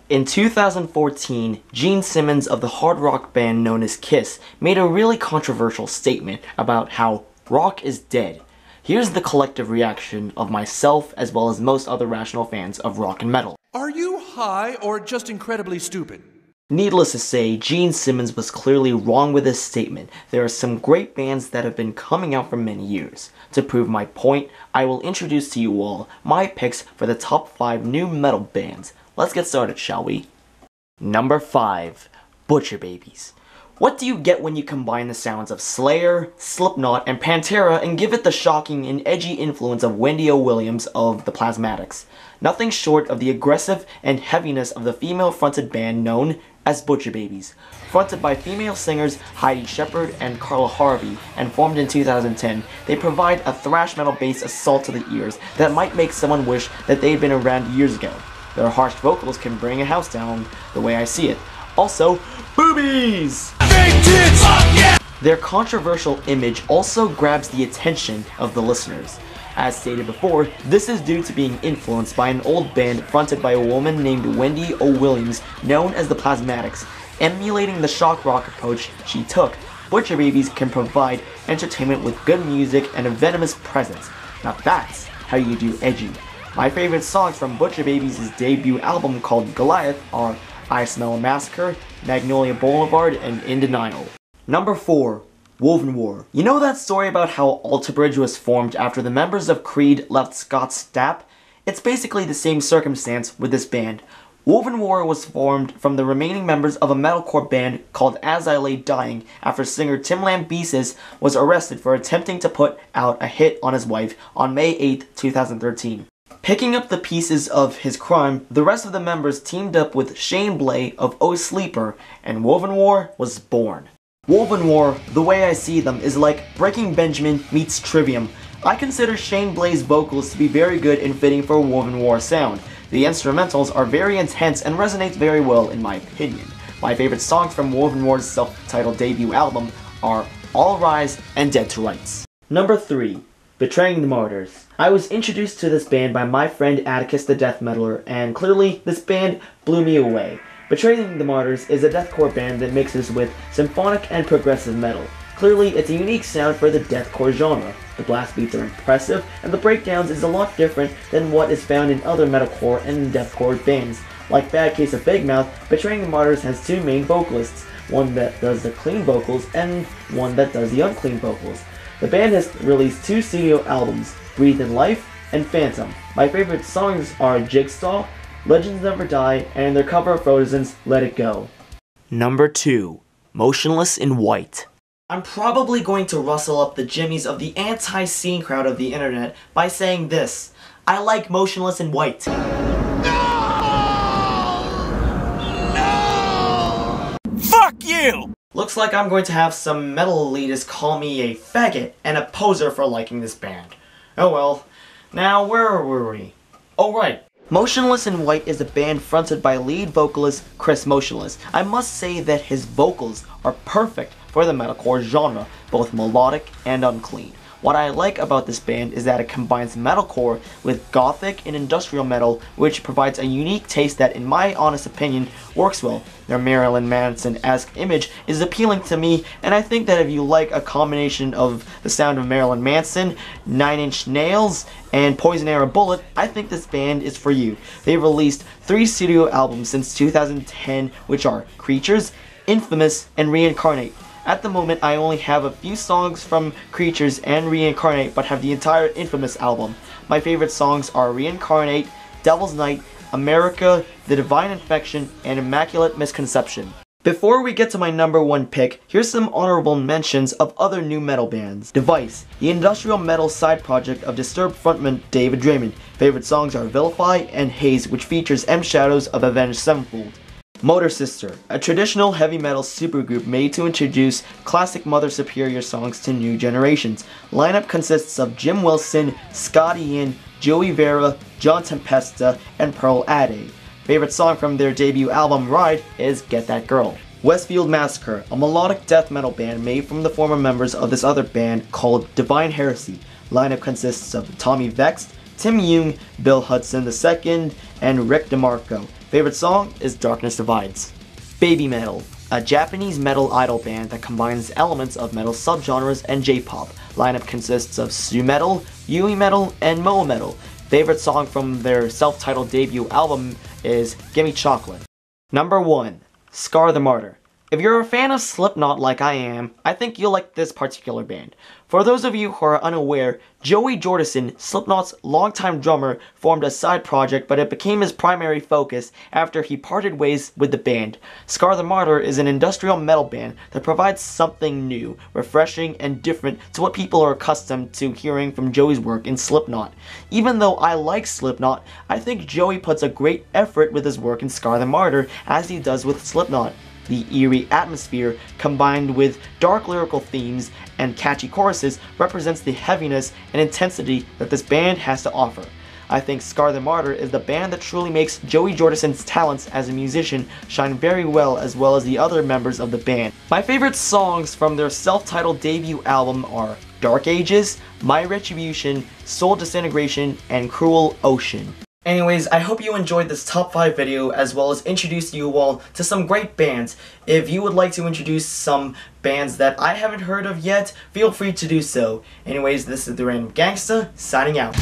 In 2014, Gene Simmons of the hard rock band known as Kiss made a really controversial statement about how rock is dead. Here's the collective reaction of myself as well as most other rational fans of rock and metal. Are you high or just incredibly stupid? Needless to say, Gene Simmons was clearly wrong with this statement. There are some great bands that have been coming out for many years. To prove my point, I will introduce to you all my picks for the top 5 new metal bands. Let's get started, shall we? Number 5. Butcher Babies. What do you get when you combine the sounds of Slayer, Slipknot, and Pantera and give it the shocking and edgy influence of Wendy O. Williams of the Plasmatics? Nothing short of the aggressive and heaviness of the female-fronted band known as Butcher Babies. Fronted by female singers Heidi Shepard and Carla Harvey and formed in 2010, they provide a thrash metal-based assault to the ears that might make someone wish that they'd been around years ago. Their harsh vocals can bring a house down, the way I see it. Also, boobies! Big tits! Fuck yeah! Their controversial image also grabs the attention of the listeners. As stated before, this is due to being influenced by an old band fronted by a woman named Wendy O. Williams, known as the Plasmatics. Emulating the shock rock approach she took, Butcher Babies can provide entertainment with good music and a venomous presence. Now that's how you do edgy. My favorite songs from Butcher Babies' debut album called Goliath are I Smell a Massacre, Magnolia Boulevard, and In Denial. Number 4. Woven War. You know that story about how Alter Bridge was formed after the members of Creed left Scott's Stapp? It's basically the same circumstance with this band. Woven War was formed from the remaining members of a metalcore band called As I Lay Dying after singer Tim Lambesis was arrested for attempting to put out a hit on his wife on May 8, 2013. Picking up the pieces of his crime, the rest of the members teamed up with Shane Blay of Oh Sleeper, and Woven War was born. Woven War, the way I see them, is like Breaking Benjamin meets Trivium. I consider Shane Blay's vocals to be very good and fitting for a Woven War sound. The instrumentals are very intense and resonate very well in my opinion. My favorite songs from Woven War's self-titled debut album are All Rise and Dead to Rights. Number 3. Betraying the Martyrs. I was introduced to this band by my friend Atticus the Death Metaler, and clearly this band blew me away. Betraying the Martyrs is a deathcore band that mixes with symphonic and progressive metal. Clearly, it's a unique sound for the deathcore genre. The blast beats are impressive, and the breakdowns is a lot different than what is found in other metalcore and deathcore bands. Like Bad Case of Big Mouth, Betraying the Martyrs has 2 main vocalists, one that does the clean vocals and one that does the unclean vocals. The band has released 2 studio albums, Breathe in Life and Phantom. My favorite songs are Jigsaw, Legends Never Die, and their cover of Frozen's Let It Go. Number 2. Motionless in White. I'm probably going to rustle up the jimmies of the anti-scene crowd of the internet by saying this: I like Motionless in White. No! No! Fuck you! Looks like I'm going to have some metal elitists call me a faggot and a poser for liking this band. Oh well. Now, where were we? Oh right. Motionless in White is a band fronted by lead vocalist Chris Motionless. I must say that his vocals are perfect for the metalcore genre, both melodic and unclean. What I like about this band is that it combines metalcore with gothic and industrial metal, which provides a unique taste that, in my honest opinion, works well. Their Marilyn Manson-esque image is appealing to me, and I think that if you like a combination of the sound of Marilyn Manson, 9 Inch Nails, and Poison Arrow Bullet, I think this band is for you. They've released 3 studio albums since 2010, which are Creatures, Infamous, and Reincarnate. At the moment, I only have a few songs from Creatures and Reincarnate, but have the entire Infamous album. My favorite songs are Reincarnate, Devil's Night, America, The Divine Infection, and Immaculate Misconception. Before we get to my number 1 pick, here's some honorable mentions of other new metal bands. Device, the industrial metal side project of Disturbed frontman David Draymond. Favorite songs are Vilify and Haze, which features M Shadows of Avenged Sevenfold. Motor Sister, a traditional heavy metal supergroup made to introduce classic Mother Superior songs to new generations. Lineup consists of Jim Wilson, Scott Ian, Joey Vera, John Tempesta, and Pearl Ade. Favorite song from their debut album Ride is Get That Girl. Westfield Massacre, a melodic death metal band made from the former members of this other band called Divine Heresy. Lineup consists of Tommy Vext, Tim Young, Bill Hudson II, and Rick DeMarco. Favorite song is Darkness Divides. Baby Metal, a Japanese metal idol band that combines elements of metal subgenres and J-pop. Lineup consists of Su Metal, Yui Metal, and Mo Metal. Favorite song from their self-titled debut album is Gimme Chocolate. Number 1. Scar the Martyr. If you're a fan of Slipknot like I am, I think you'll like this particular band. For those of you who are unaware, Joey Jordison, Slipknot's longtime drummer, formed a side project, but it became his primary focus after he parted ways with the band. Scar the Martyr is an industrial metal band that provides something new, refreshing, and different to what people are accustomed to hearing from Joey's work in Slipknot. Even though I like Slipknot, I think Joey puts a great effort with his work in Scar the Martyr as he does with Slipknot. The eerie atmosphere, combined with dark lyrical themes and catchy choruses, represents the heaviness and intensity that this band has to offer. I think Scar the Martyr is the band that truly makes Joey Jordison's talents as a musician shine very well, as well as the other members of the band. My favorite songs from their self-titled debut album are Dark Ages, My Retribution, Soul Disintegration, and Cruel Ocean. Anyways, I hope you enjoyed this top 5 video as well as introduced you all to some great bands. If you would like to introduce some bands that I haven't heard of yet, feel free to do so. Anyways, this is The Random Gangsta, signing out.